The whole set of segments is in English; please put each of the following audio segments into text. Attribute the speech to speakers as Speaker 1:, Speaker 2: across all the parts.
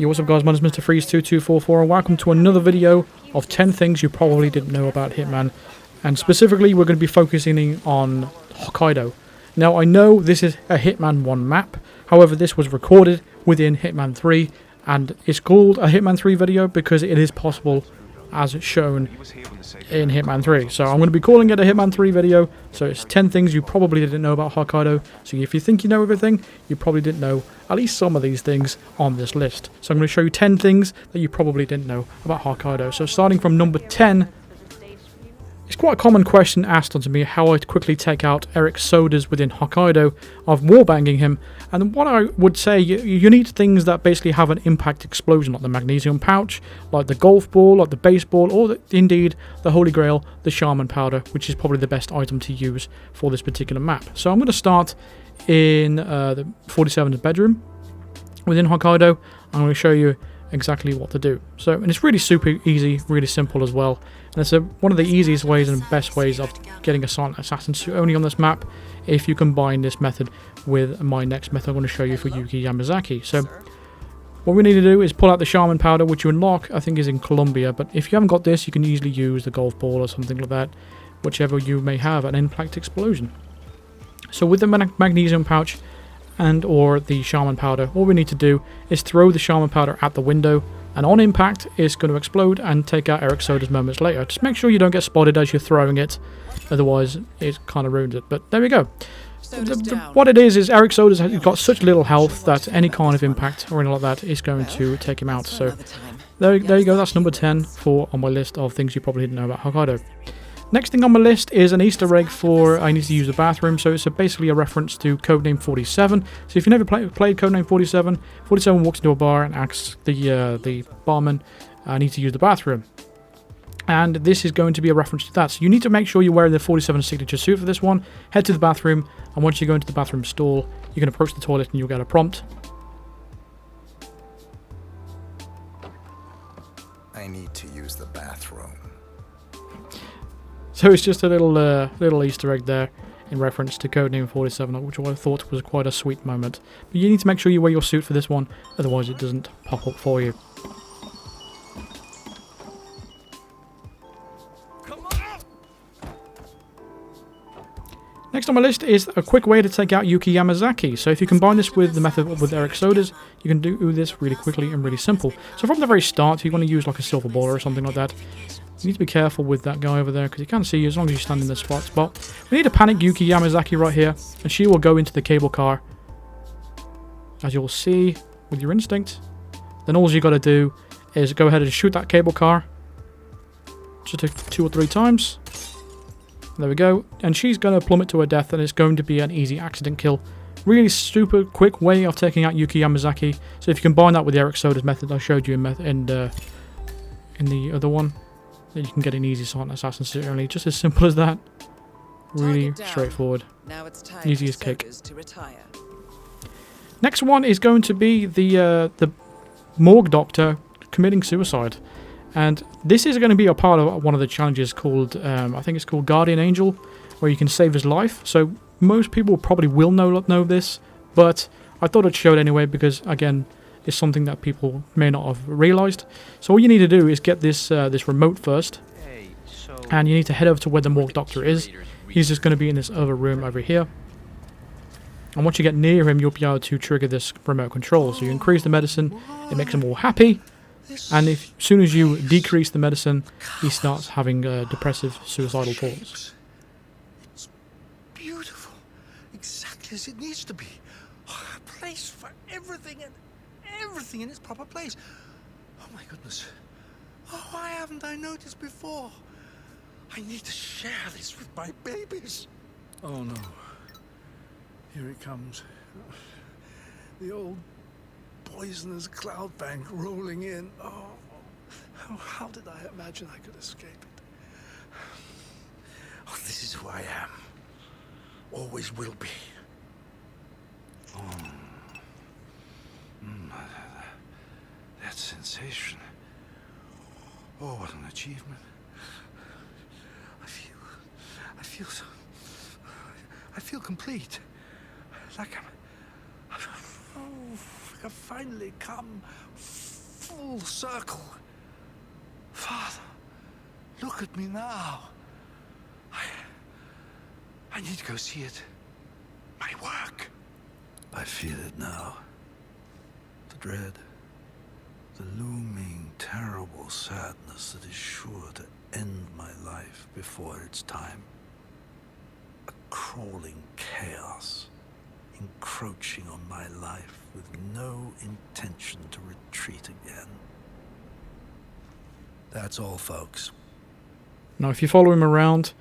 Speaker 1: Yo, what's up guys, my name is Mr. Freeze2244 and welcome to another video of 10 things you probably didn't know about Hitman. And specifically we're going to be focusing on Hokkaido. Now I know this is a Hitman 1 map, however this was recorded within Hitman 3 and it's called a Hitman 3 video because it is possible as shown in Hitman 3. So I'm going to be calling it a Hitman 3 video, so it's 10 things you probably didn't know about Hokkaido. So if you think you know everything, you probably didn't know at least some of these things on this list. So I'm going to show you 10 things that you probably didn't know about Hokkaido. So starting from number 10, it's quite a common question asked onto me how I'd quickly take out Erich Soders within Hokkaido of wallbanging him. And what I would say, you need things that basically have an impact explosion, like the magnesium pouch, like the golf ball, like the baseball, or indeed the holy grail, the shaman powder, which is probably the best item to use for this particular map. So I'm going to start in the 47's bedroom within Hokkaido. I'm going to show you exactly what to do. So, and it's really super easy, really simple as well. And it's one of the easiest ways and best ways of getting a silent assassin suit only on this map if you combine this method with my next method I'm going to show you for Yuki Yamazaki. So what we need to do is pull out the shaman powder, which you unlock, I think is in Colombia, but if you haven't got this you can easily use the golf ball or something like that, whichever you may have, an impact explosion. So with the magnesium pouch and or the shaman powder, all we need to do is throw the shaman powder at the window, and on impact it's going to explode and take out Erich Soders moments later. Just make sure you don't get spotted as you're throwing it, otherwise it kind of ruins it. But there we go. What it is Erich Soders has got such little health that any kind of impact or anything like that is going to take him out. So there you go, that's number 10 on my list of things you probably didn't know about Hokkaido. Next thing on my list is an Easter egg for I need to use the bathroom. So it's basically a reference to Codename 47. So if you've never played Codename 47, 47 walks into a bar and asks the barman, I need to use the bathroom. And this is going to be a reference to that. So you need to make sure you're wearing the 47 signature suit for this one. Head to the bathroom, and once you go into the bathroom stall, you can approach the toilet and you'll get a prompt.
Speaker 2: I need to use the bathroom.
Speaker 1: So it's just a little Easter egg there in reference to Codename 47, which I thought was quite a sweet moment. But you need to make sure you wear your suit for this one, otherwise it doesn't pop up for you. Next on my list is a quick way to take out Yuki Yamazaki. So if you combine this with the method with Erich Soders, you can do this really quickly and really simple. So from the very start, you want to use like a silver ball or something like that. You need to be careful with that guy over there because he can't see you as long as you stand in the spot. We need to panic Yuki Yamazaki right here, and she will go into the cable car, as you'll see with your instinct. Then all you got to do is go ahead and shoot that cable car just 2 or 3 times. There we go, and she's going to plummet to her death, and it's going to be an easy accident kill. Really super quick way of taking out Yuki Yamazaki. So if you combine that with the Erich Soders method I showed you in the other one, then you can get an easy silent assassin suit only. Just as simple as that. Really straightforward.
Speaker 3: Now it's time
Speaker 1: easy as cake.
Speaker 3: to retire.
Speaker 1: Next one is going to be the morgue doctor committing suicide. And this is going to be a part of one of the challenges called, I think it's called Guardian Angel, where you can save his life. So most people probably will know this, but I thought I'd show it anyway because, again, it's something that people may not have realised. So all you need to do is get this remote first, and you need to head over to where the morgue doctor is. He's just going to be in this other room over here. And once you get near him, you'll be able to trigger this remote control. So you increase the medicine, it makes him all happy. And as soon as you decrease the medicine, he starts having depressive, suicidal thoughts.
Speaker 2: It's beautiful, exactly as it needs to be. A place for everything and everything in its proper place. Oh my goodness! Oh, why haven't I noticed before? I need to share this with my babies. Oh no! Here it comes. The old poisonous cloud bank rolling in. Oh, how did I imagine I could escape it? Oh, this is who I am. Always will be. That sensation. Oh, what an achievement. I feel complete. Like I've finally come full circle. Father, look at me now. I need to go see it. My work. I feel it now. The dread. The looming, terrible sadness that is sure to end my life before its time. A crawling chaos, encroaching on my life with no intention to retreat again. That's all, folks.
Speaker 1: Now, if you follow him around,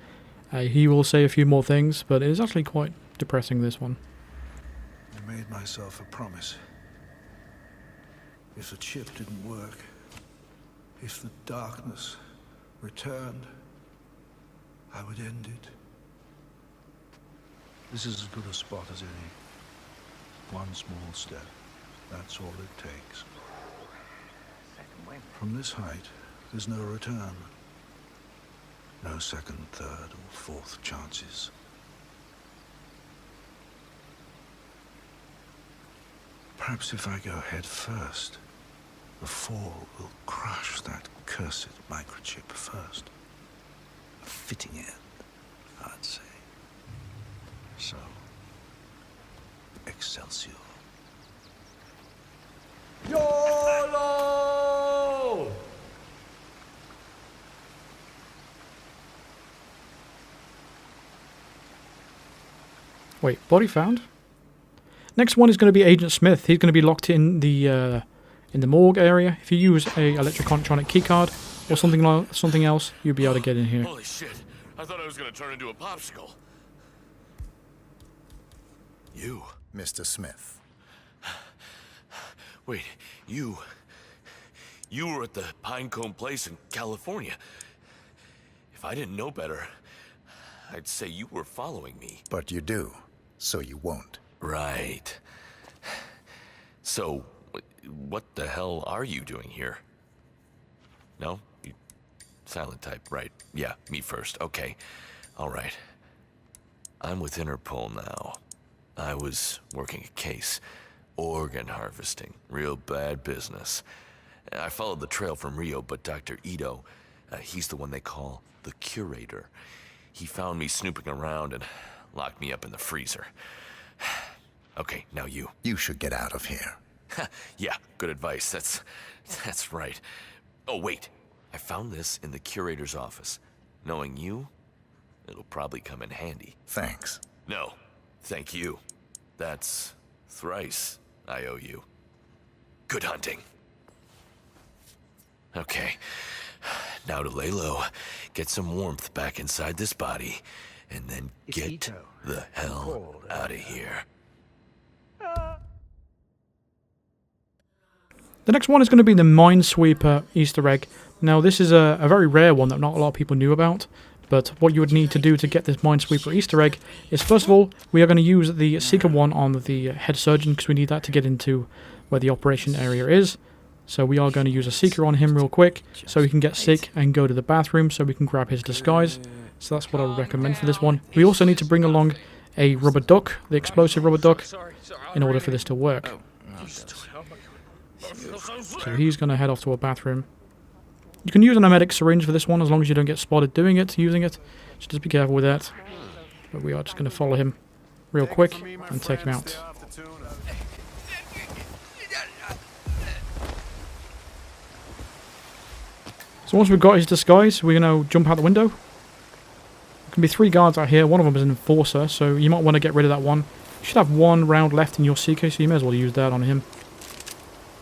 Speaker 1: he will say a few more things, but it is actually quite depressing, this one.
Speaker 2: I made myself a promise. If the chip didn't work, if the darkness returned, I would end it. This is as good a spot as any. One small step. That's all it takes. From this height, there's no return. No second, third, or fourth chances. Perhaps if I go head first, the fall will crush that cursed microchip first. A fitting end, I'd say. So, Excelsior.
Speaker 3: YOLO!
Speaker 1: Wait, body found? Next one is going to be Agent Smith. He's going to be locked in the morgue area. If you use a electronic keycard or something else, you'll be able to get in here.
Speaker 3: Holy shit! I thought I was gonna turn into a popsicle. You,
Speaker 4: Mr. Smith.
Speaker 3: wait, you were at the Pinecone Place in California. If I didn't know better, I'd say you were following me.
Speaker 4: But you do, so you won't.
Speaker 3: Right. So, what the hell are you doing here? No? You silent type, right. Yeah, me first. Okay. Alright. I'm with Interpol now. I was working a case. Organ harvesting. Real bad business. I followed the trail from Rio, but Dr. Ito, he's the one they call the curator. He found me snooping around and locked me up in the freezer. Okay, now you.
Speaker 4: You should get out of here.
Speaker 3: Yeah, good advice. That's right. Oh, wait. I found this in the curator's office. Knowing you, it'll probably come in handy.
Speaker 4: Thanks.
Speaker 3: No, thank you. That's thrice I owe you. Good hunting. Okay, now to lay low, get some warmth back inside this body, and then get the hell out of here.
Speaker 1: The next one is going to be the Hitminesweeper Easter Egg. Now, this is a very rare one that not a lot of people knew about. But what you would need to do to get this Hitminesweeper Easter Egg is, first of all, we are going to use the Seeker one on the head surgeon, because we need that to get into where the operation area is. So we are going to use a Seeker on him real quick, so he can get sick and go to the bathroom, so we can grab his disguise. So that's what I would recommend for this one. We also need to bring along a rubber duck, the explosive rubber duck, in order for this to work. So he's going to head off to a bathroom. You can use an emetic syringe for this one, as long as you don't get spotted using it. So just be careful with that. But we are just going to follow him real quick and take him out. So once we've got his disguise, we're going to jump out the window. There can be 3 guards out here. One of them is an enforcer, so you might want to get rid of that one. You should have 1 round left in your Seeker, so you may as well use that on him.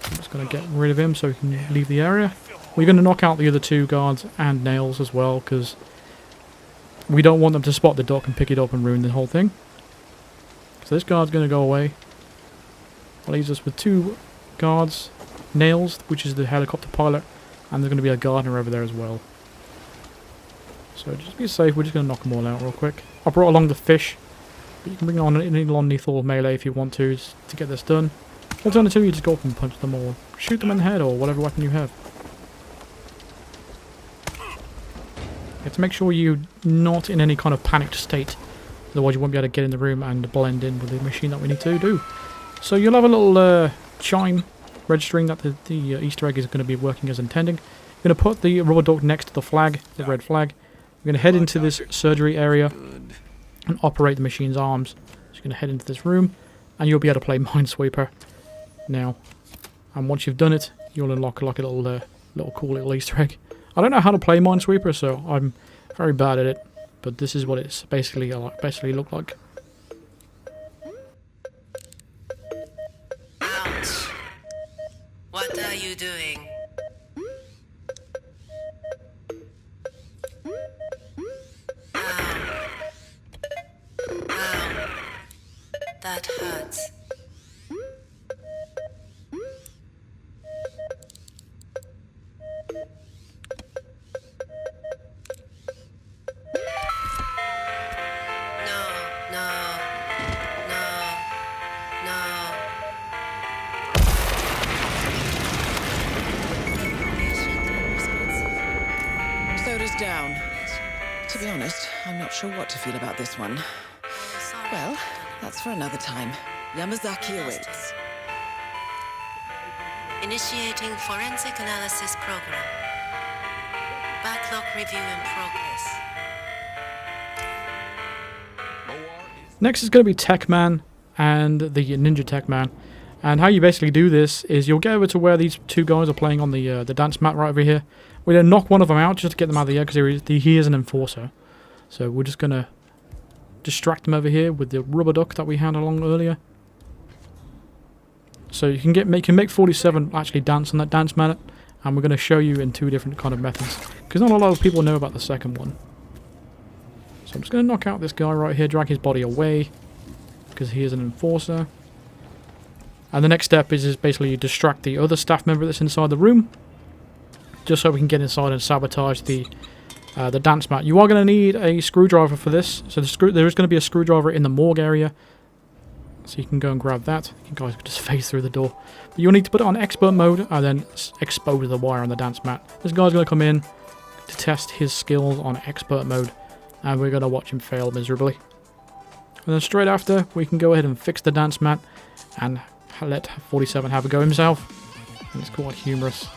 Speaker 1: I'm just going to get rid of him so he can leave the area. We're going to knock out the other 2 guards and Nails as well, because we don't want them to spot the duck and pick it up and ruin the whole thing. So this guard's going to go away. That leaves us with 2 guards, Nails, which is the helicopter pilot, and there's going to be a gardener over there as well. So just be safe, we're just going to knock them all out real quick. I brought along the fish, but you can bring on an non-lethal melee if you want to get this done. Alternatively, you just go up and punch them or shoot them in the head or whatever weapon you have. You have to make sure you're not in any kind of panicked state, otherwise you won't be able to get in the room and blend in with the machine that we need to do. So you'll have a little chime registering that the Easter egg is going to be working as intending. We're going to put the rubber duck next to the flag, the red flag. We're going to head into this surgery area and operate the machine's arms. So you're going to head into this room, and you'll be able to play Minesweeper now. And once you've done it, you'll unlock like a little cool little Easter egg. I don't know how to play Minesweeper, so I'm very bad at it. But this is what it's basically look like.
Speaker 5: Ouch! What are you doing? Ow. Ow. That hurts.
Speaker 6: Soders down. To be honest, I'm not sure what to feel about this one. Well, that's for another time. Yamazaki awaits.
Speaker 5: Initiating forensic analysis program. Backlog review in progress.
Speaker 1: Next is going to be Techman and the Ninja Techman. And how you basically do this is you'll get over to where these two guys are playing on the dance mat right over here. We're going to knock one of them out just to get them out of the air because he is an enforcer. So we're just going to distract them over here with the rubber duck that we had along earlier. So you can make 47 actually dance on that dance mat, and we're going to show you in two different kind of methods because not a lot of people know about the second one. So I'm just going to knock out this guy right here, drag his body away because he is an enforcer. And the next step is basically distract the other staff member that's inside the room, just so we can get inside and sabotage the dance mat. You are going to need a screwdriver for this, so there is going to be a screwdriver in the morgue area, so you can go and grab that. You guys can just phase through the door. But you'll need to put it on expert mode and then expose the wire on the dance mat. This guy's going to come in to test his skills on expert mode, and we're going to watch him fail miserably. And then straight after, we can go ahead and fix the dance mat and let 47 have a go himself. And it's quite humorous.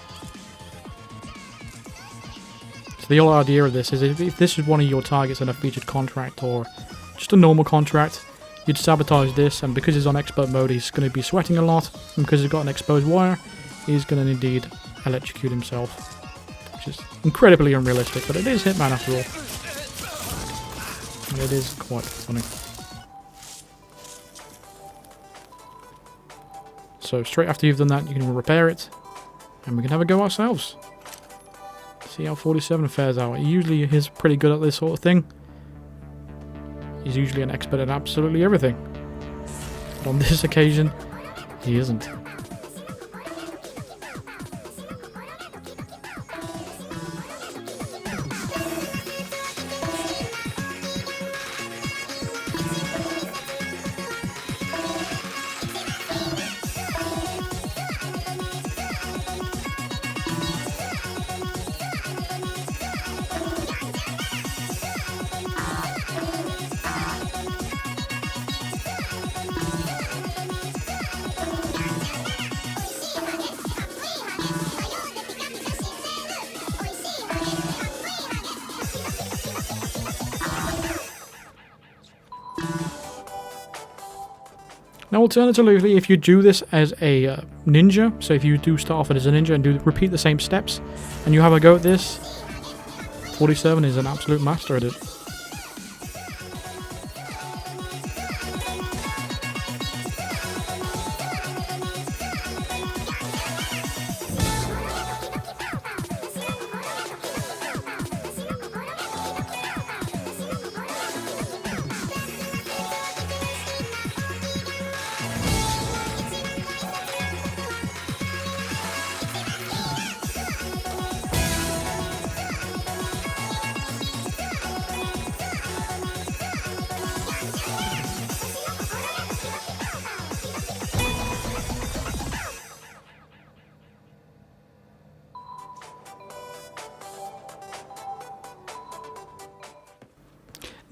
Speaker 1: So the whole idea of this is if this is one of your targets in a featured contract or just a normal contract, you'd sabotage this, and because he's on expert mode he's going to be sweating a lot, and because he's got an exposed wire he's going to indeed electrocute himself, which is incredibly unrealistic, but it is Hitman after all. And it is quite funny. So straight after you've done that, you can repair it, and we can have a go ourselves. See how 47 fares out. He usually is pretty good at this sort of thing. He's usually an expert at absolutely everything. But on this occasion, he isn't. Now alternatively, if you do this as a ninja, so if you do start off as a ninja and repeat the same steps, and you have a go at this, 47 is an absolute master at it.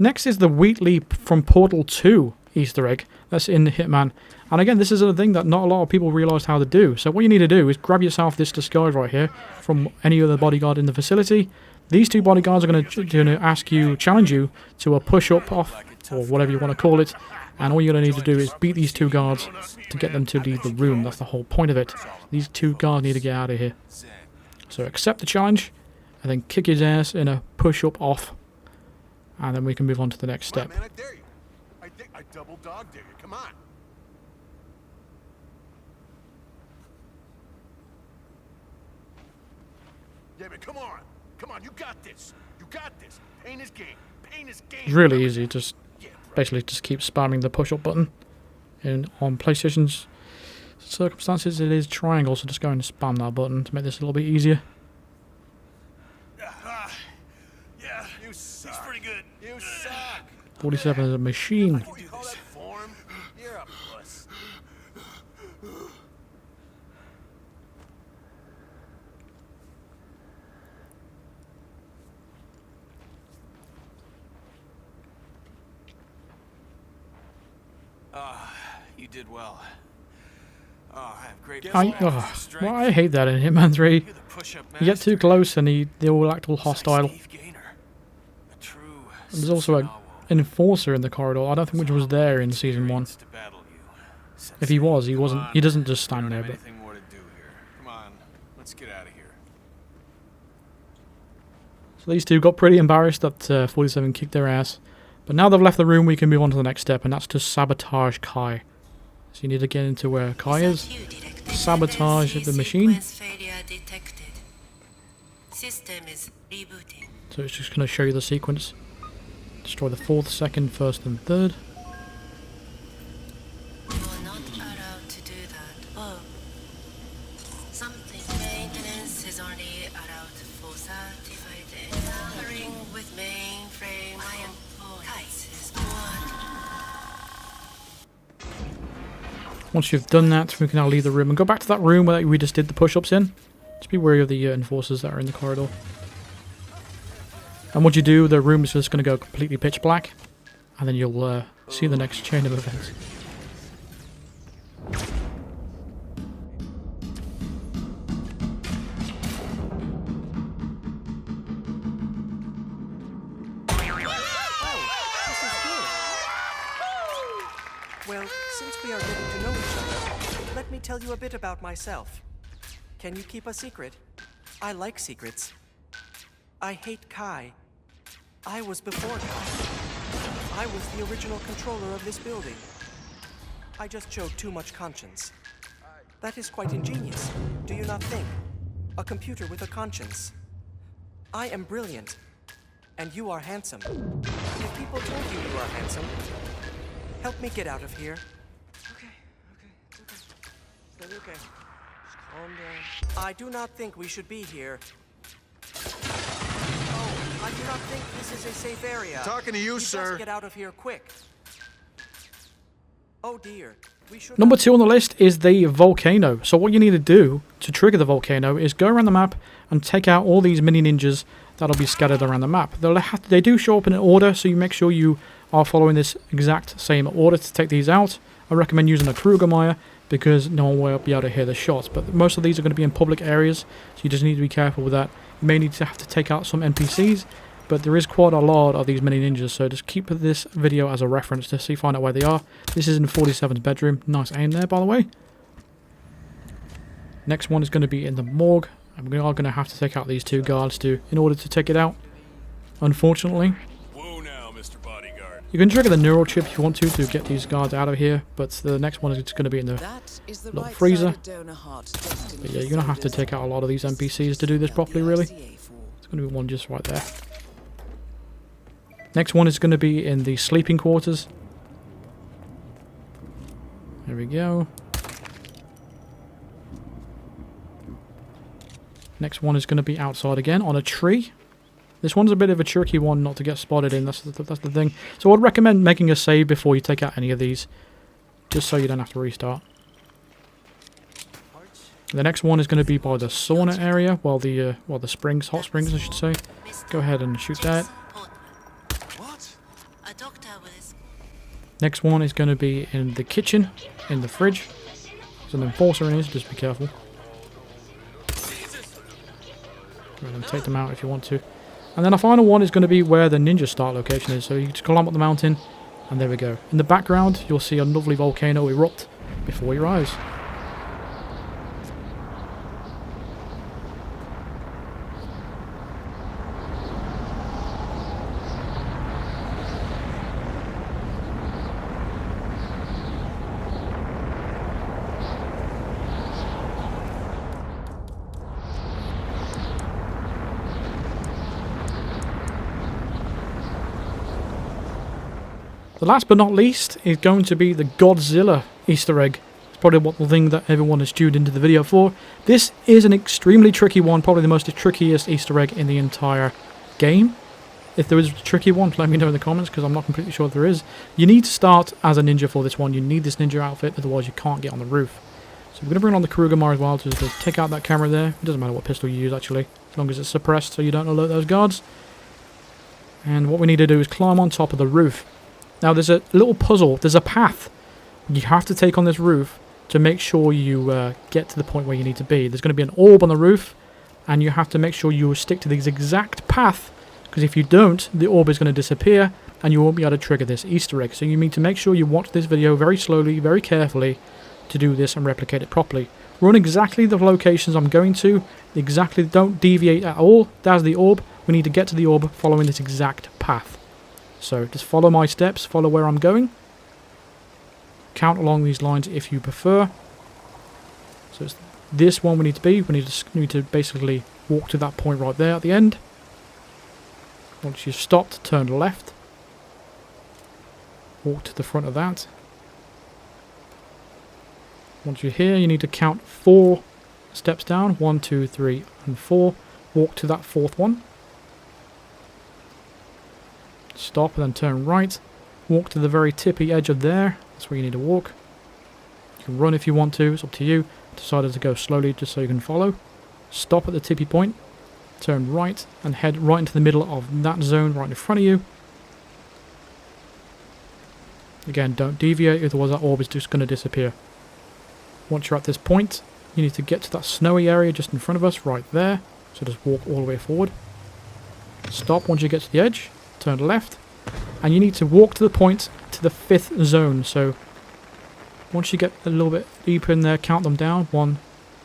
Speaker 1: Next is the Wheatley from Portal 2 Easter egg. that's in Hitman. And again, this is a thing that not a lot of people realised how to do. So what you need to do is grab yourself this disguise right here from any other bodyguard in the facility. These two bodyguards are going to challenge you to a push-up off, or whatever you want to call it. And all you're going to need to do is beat these two guards to get them to leave the room. That's the whole point of it. These two guards need to get out of here. So accept the challenge, and then kick his ass in a push-up off. And then we can move on to the next step.
Speaker 2: Man, I dare you. I double dog dare you. Come on. Yeah, but come on. Come on, you got this. You got this. Pain is game. Pain is game.
Speaker 1: It's really easy. Just basically just keep spamming the push-up button. And on PlayStation's circumstances, it is triangle, so just go and spam that button to make this a little bit easier.
Speaker 2: Yeah, you suck. He's pretty good. You suck.
Speaker 1: 47 is a machine.
Speaker 2: You call that form? You're a puss.
Speaker 7: You did well. Oh, I have great
Speaker 1: Well, I hate that in Hitman 3.
Speaker 7: You're the push-up
Speaker 1: You get too
Speaker 7: master.
Speaker 1: close and they all act all
Speaker 7: Looks like
Speaker 1: hostile.
Speaker 7: Steve Gaynor. A true
Speaker 1: There's also an enforcer in the corridor. I don't think which was there in Season 1.
Speaker 7: to battle you.
Speaker 1: If he was, he wasn't. He doesn't just stand there, but...
Speaker 7: Anything more to do here. Come on, let's get out of here.
Speaker 1: So these two got pretty embarrassed that 47 kicked their ass. But now they've left the room, we can move on to the next step, and that's to sabotage Kai. So you need to get into where Kai is, sabotage the machine.
Speaker 5: System is rebooting.
Speaker 1: So it's just going to show you the sequence. Destroy the 4th, 2nd, 1st and 3rd.
Speaker 5: You're not allowed to do that. Oh. Something maintenance is only allowed for certified tampering with mainframe components is what?
Speaker 1: Once you've done that, we can now leave the room and go back to that room where we just did the push-ups in. Just be wary of the enforcers that are in the corridor. And what you do, the room is just going to go completely pitch black. And then you'll see the next chain of events.
Speaker 8: Well, since we are getting to know each other, let me tell you a bit about myself. Can you keep a secret? I like secrets. I hate Kai. I was before Kai. I was the original controller of this building. I just showed too much conscience. That is quite ingenious, do you not think? A computer with a conscience. I am brilliant, and you are handsome. If people told you you are handsome, help me get out of here. Okay. It's okay. Just calm down. I do not think we should be here. Oh, I do not think this is a safe area.
Speaker 2: Talking to you,
Speaker 8: We
Speaker 2: sir.
Speaker 8: must get out of here quick. Oh dear. We should
Speaker 1: Number
Speaker 8: not-
Speaker 1: 2 on the list is the volcano. So what you need to do to trigger the volcano is go around the map and take out all these mini ninjas that'll be scattered around the map. They do show up in an order, so you make sure you are following this exact same order to take these out. I recommend using a Krugermeyer because no one will be able to hear the shots. But most of these are going to be in public areas, so you just need to be careful with that. You may need to have to take out some NPCs, but there is quite a lot of these mini ninjas, so just keep this video as a reference to find out where they are. This is in 47's bedroom. Nice aim there, by the way. Next one is going to be in the morgue, and we are going to have to take out these two guards in order to take it out. Unfortunately,
Speaker 7: Whoa now, Mr. Bodyguard.
Speaker 1: you can trigger the neural chip if you want to get these guards out of here, but the next one is just going to be in the
Speaker 6: That is the
Speaker 1: little
Speaker 6: right
Speaker 1: freezer.
Speaker 6: side of donor heart destined
Speaker 1: But yeah,
Speaker 6: for
Speaker 1: you're going to have to
Speaker 6: Soders.
Speaker 1: take out a lot of these NPCs to do this properly, really.
Speaker 6: LCA for.
Speaker 1: There's going to be one just right there. Next one is going to be in the sleeping quarters. There we go. Next one is going to be outside again on a tree. This one's a bit of a tricky one not to get spotted in, that's the thing. So I'd recommend making a save before you take out any of these, just so you don't have to restart. The next one is going to be by the sauna area, the springs, hot springs I should say. Go ahead and shoot that.
Speaker 5: What? A doctor with
Speaker 1: Next one is going to be in the kitchen, in the fridge. There's an enforcer in here, so just be careful. And take them out if you want to. And then the final one is going to be where the ninja start location is. So you just climb up the mountain, and there we go. In the background, you'll see a lovely volcano erupt before your eyes. The last but not least is going to be the Godzilla Easter Egg. It's probably the thing that everyone has tuned into the video for. This is an extremely tricky one, probably the most trickiest Easter egg in the entire game. If there is a tricky one, let me know in the comments, because I'm not completely sure if there is. You need to start as a ninja for this one. You need this ninja outfit, otherwise you can't get on the roof. So we're going to bring on the Kurugama as well, just to take out that camera there. It doesn't matter what pistol you use, actually, as long as it's suppressed so you don't alert those guards. And what we need to do is climb on top of the roof. Now there's a little puzzle, there's a path you have to take on this roof to make sure you get to the point where you need to be. There's going to be an orb on the roof, and you have to make sure you stick to this exact path, because if you don't, the orb is going to disappear and you won't be able to trigger this Easter egg. So you need to make sure you watch this video very slowly, very carefully to do this and replicate it properly. Run exactly the locations I'm going to, exactly, don't deviate at all. There's the orb, we need to get to the orb following this exact path. So just follow my steps, follow where I'm going. Count along these lines if you prefer. So it's this one we need to be. We need to basically walk to that point right there at the end. Once you've stopped, turn left. Walk to the front of that. Once you're here, you need to count 4 steps down. 1, 2, 3, and 4. Walk to that 4th one. Stop and then turn right. Walk to the very tippy edge of there. That's where you need to walk. You can run if you want to. It's up to you. Decided to go slowly just so you can follow. Stop at the tippy point. Turn right and head right into the middle of that zone right in front of you. Again, don't deviate, otherwise that orb is just going to disappear. Once you're at this point, you need to get to that snowy area just in front of us, right there. So just walk all the way forward. Stop once you get to the edge. Turn left, and you need to walk to the point to the 5th zone. So once you get a little bit deeper in there, count them down. 1,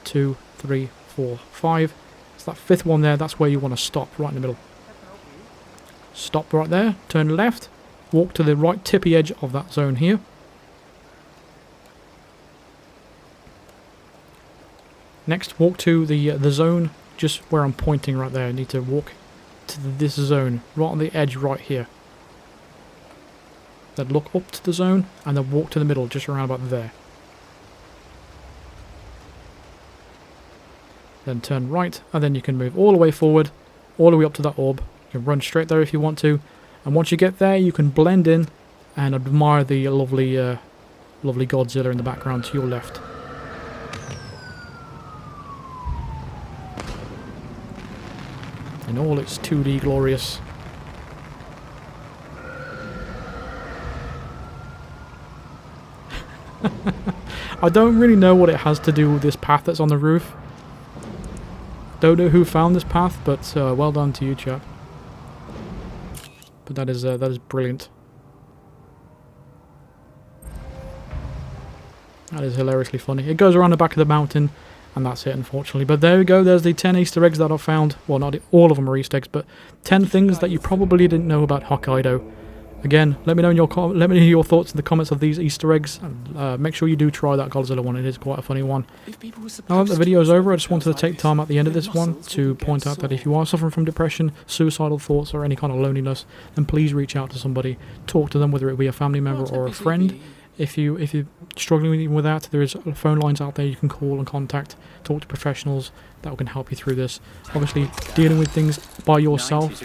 Speaker 1: 2, 3, 4, 5. It's that 5th one there, that's where you want to stop, right in the middle. Stop right there, turn left, walk to the right tippy edge of that zone here. Next, walk to the zone just where I'm pointing right there. You need to walk to this zone, right on the edge right here. Then look up to the zone, and then walk to the middle, just around about there. Then turn right, and then you can move all the way forward, all the way up to that orb. You can run straight there if you want to, and once you get there, you can blend in and admire the lovely Godzilla in the background to your left. In all its 2D glorious. I don't really know what it has to do with this path that's on the roof. Don't know who found this path, but well done to you, chap. But that is brilliant. That is hilariously funny. It goes around the back of the mountain, and that's it, unfortunately. But there we go, there's the 10 Easter eggs that I've found. Well, not all of them are Easter eggs, but 10 things that you probably didn't know about Hokkaido. Again, let me know your thoughts in the comments of these Easter eggs. And, make sure you do try that Godzilla one, it is quite a funny one. Now that the video is over, I just wanted to take time at the end of this one to point out that if you are suffering from depression, suicidal thoughts, or any kind of loneliness, then please reach out to somebody. Talk to them, whether it be a family member or a friend. If you're struggling with that, there is phone lines out there you can call and contact. Talk to professionals that can help you through this. Obviously, dealing with things by yourself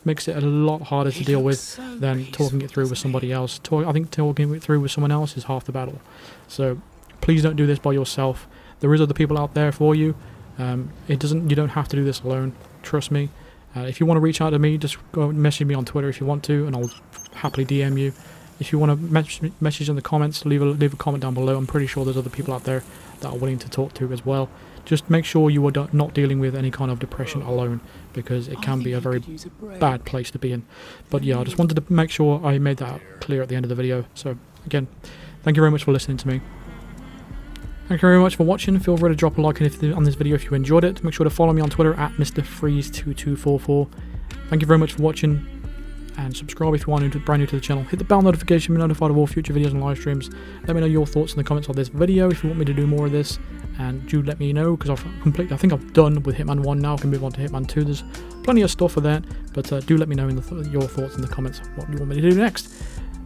Speaker 1: makes it a lot harder to deal with than talking it through with somebody else. I think talking it through with someone else is half the battle. So please don't do this by yourself. There is other people out there for you. You don't have to do this alone. Trust me. If you want to reach out to me, just go message me on Twitter if you want to, and I'll happily DM you. If you want to message in the comments, leave a comment down below. I'm pretty sure there's other people out there that are willing to talk to as well. Just make sure you are not dealing with any kind of depression alone, because it can be a very bad place to be in. But yeah, I just wanted to make sure I made that clear at the end of the video. So again, thank you very much for listening to me. Thank you very much for watching. Feel free to drop a like on this video if you enjoyed it. Make sure to follow me on Twitter at MrFreeze2244. Thank you very much for watching, and subscribe if you are brand new to the channel. Hit the bell notification to be notified of all future videos and live streams. Let me know your thoughts in the comments of this video if you want me to do more of this, and do let me know, because I think I've done with Hitman 1 now. I can move on to Hitman 2. There's plenty of stuff for that, but do let me know in your thoughts in the comments what you want me to do next.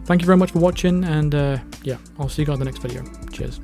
Speaker 1: Thank you very much for watching, and yeah, I'll see you guys in the next video. Cheers.